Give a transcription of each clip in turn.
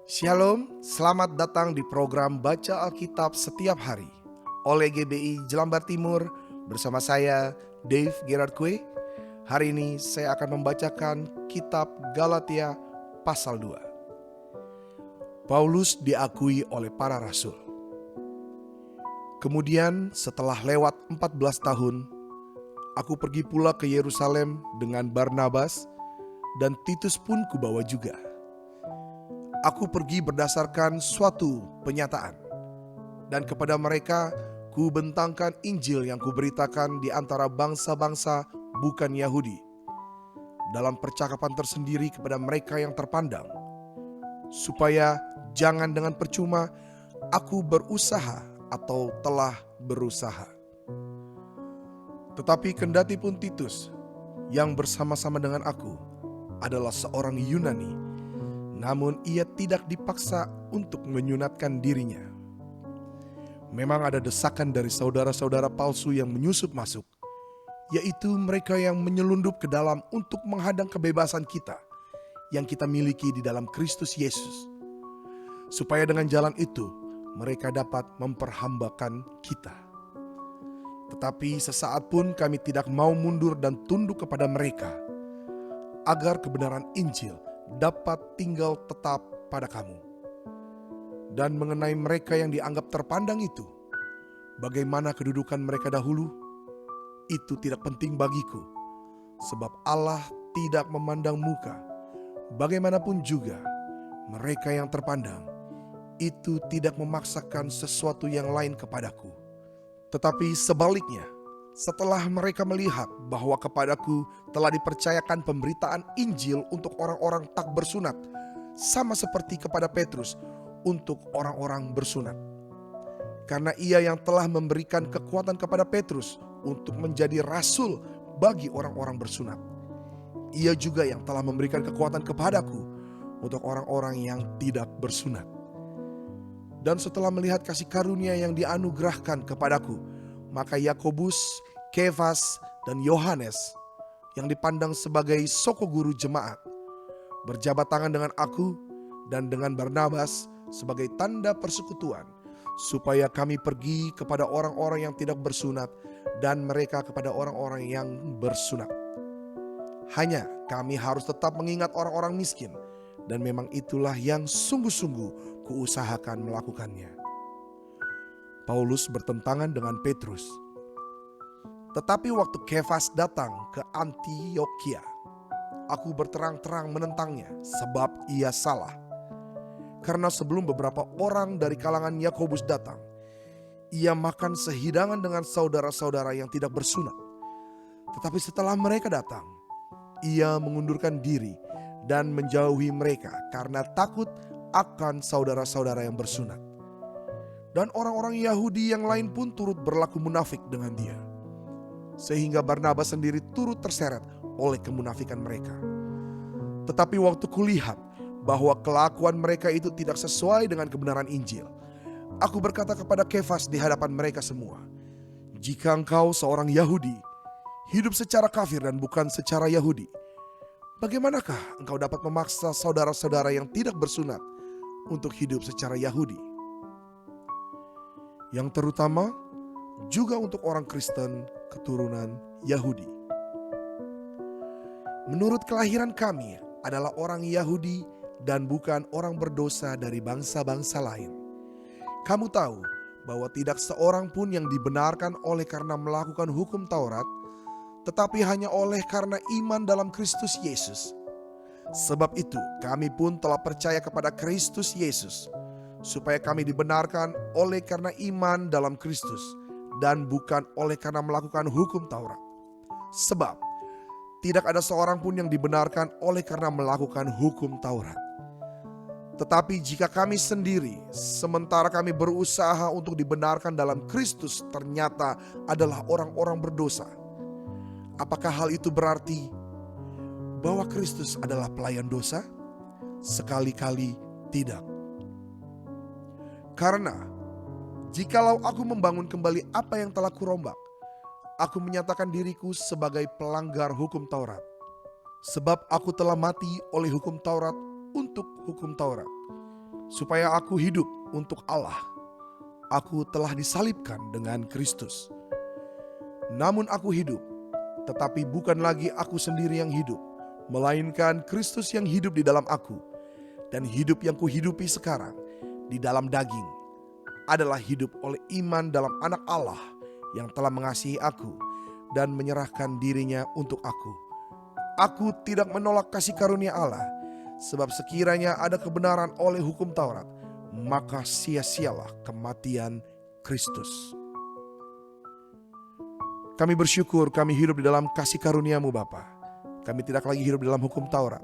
Shalom, selamat datang di program Baca Alkitab Setiap Hari oleh GBI Jelambar Timur bersama saya, Dave Gerard Kue. Hari ini saya akan membacakan kitab Galatia pasal 2. Paulus diakui oleh para rasul. Kemudian setelah lewat 14 tahun, aku pergi pula ke Yerusalem dengan Barnabas dan Titus pun kubawa juga. Aku pergi berdasarkan suatu penyataan, dan kepada mereka ku bentangkan Injil yang kuberitakan di antara bangsa-bangsa bukan Yahudi, dalam percakapan tersendiri kepada mereka yang terpandang, supaya jangan dengan percuma aku berusaha atau telah berusaha. Tetapi kendati pun Titus yang bersama-sama dengan aku adalah seorang Yunani, namun ia tidak dipaksa untuk menyunatkan dirinya. Memang ada desakan dari saudara-saudara palsu yang menyusup masuk, yaitu mereka yang menyelundup ke dalam untuk menghadang kebebasan kita yang kita miliki di dalam Kristus Yesus, supaya dengan jalan itu mereka dapat memperhambakan kita. Tetapi sesaat pun kami tidak mau mundur dan tunduk kepada mereka, agar kebenaran Injil dapat tinggal tetap pada kamu. Dan mengenai mereka yang dianggap terpandang itu, bagaimana kedudukan mereka dahulu, itu tidak penting bagiku, sebab Allah tidak memandang muka. Bagaimanapun juga, mereka yang terpandang itu tidak memaksakan sesuatu yang lain kepadaku. Tetapi sebaliknya, setelah mereka melihat bahwa kepadaku telah dipercayakan pemberitaan Injil untuk orang-orang tak bersunat, sama seperti kepada Petrus untuk orang-orang bersunat. Karena ia yang telah memberikan kekuatan kepada Petrus untuk menjadi rasul bagi orang-orang bersunat, ia juga yang telah memberikan kekuatan kepadaku untuk orang-orang yang tidak bersunat. Dan setelah melihat kasih karunia yang dianugerahkan kepadaku, maka Yakobus, Kefas, dan Yohanes yang dipandang sebagai soko guru jemaat berjabat tangan dengan aku dan dengan Barnabas sebagai tanda persekutuan, supaya kami pergi kepada orang-orang yang tidak bersunat dan mereka kepada orang-orang yang bersunat. Hanya kami harus tetap mengingat orang-orang miskin, dan memang itulah yang sungguh-sungguh kuusahakan melakukannya. Paulus bertentangan dengan Petrus. Tetapi waktu Kefas datang ke Antiokhia, aku berterang-terang menentangnya sebab ia salah. Karena sebelum beberapa orang dari kalangan Yakobus datang, ia makan sehidangan dengan saudara-saudara yang tidak bersunat. Tetapi setelah mereka datang, ia mengundurkan diri dan menjauhi mereka karena takut akan saudara-saudara yang bersunat. Dan orang-orang Yahudi yang lain pun turut berlaku munafik dengan dia, sehingga Barnabas sendiri turut terseret oleh kemunafikan mereka. Tetapi waktu kulihat bahwa kelakuan mereka itu tidak sesuai dengan kebenaran Injil, aku berkata kepada Kefas di hadapan mereka semua, jika engkau seorang Yahudi, hidup secara kafir dan bukan secara Yahudi, bagaimanakah engkau dapat memaksa saudara-saudara yang tidak bersunat untuk hidup secara Yahudi? Yang terutama juga untuk orang Kristen keturunan Yahudi. Menurut kelahiran kami adalah orang Yahudi dan bukan orang berdosa dari bangsa-bangsa lain. Kamu tahu bahwa tidak seorang pun yang dibenarkan oleh karena melakukan hukum Taurat, tetapi hanya oleh karena iman dalam Kristus Yesus. Sebab itu kami pun telah percaya kepada Kristus Yesus, supaya kami dibenarkan oleh karena iman dalam Kristus dan bukan oleh karena melakukan hukum Taurat. Sebab tidak ada seorang pun yang dibenarkan oleh karena melakukan hukum Taurat. Tetapi jika kami sendiri, sementara kami berusaha untuk dibenarkan dalam Kristus, ternyata adalah orang-orang berdosa, apakah hal itu berarti bahwa Kristus adalah pelayan dosa? Sekali-kali tidak. Karena jikalau aku membangun kembali apa yang telah kurombak, aku menyatakan diriku sebagai pelanggar hukum Taurat. Sebab aku telah mati oleh hukum Taurat untuk hukum Taurat, supaya aku hidup untuk Allah. Aku telah disalibkan dengan Kristus. Namun aku hidup, tetapi bukan lagi aku sendiri yang hidup, melainkan Kristus yang hidup di dalam aku. Dan hidup yang kuhidupi sekarang di dalam daging adalah hidup oleh iman dalam Anak Allah yang telah mengasihi aku dan menyerahkan dirinya untuk aku. Aku tidak menolak kasih karunia Allah, sebab sekiranya ada kebenaran oleh hukum Taurat, maka sia-sialah kematian Kristus. Kami bersyukur kami hidup di dalam kasih karunia-Mu Bapa. Kami tidak lagi hidup di dalam hukum Taurat.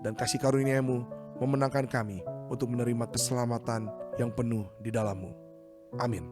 Dan kasih karunia-Mu memenangkan kami untuk menerima keselamatan yang penuh di dalam-Mu. Amin.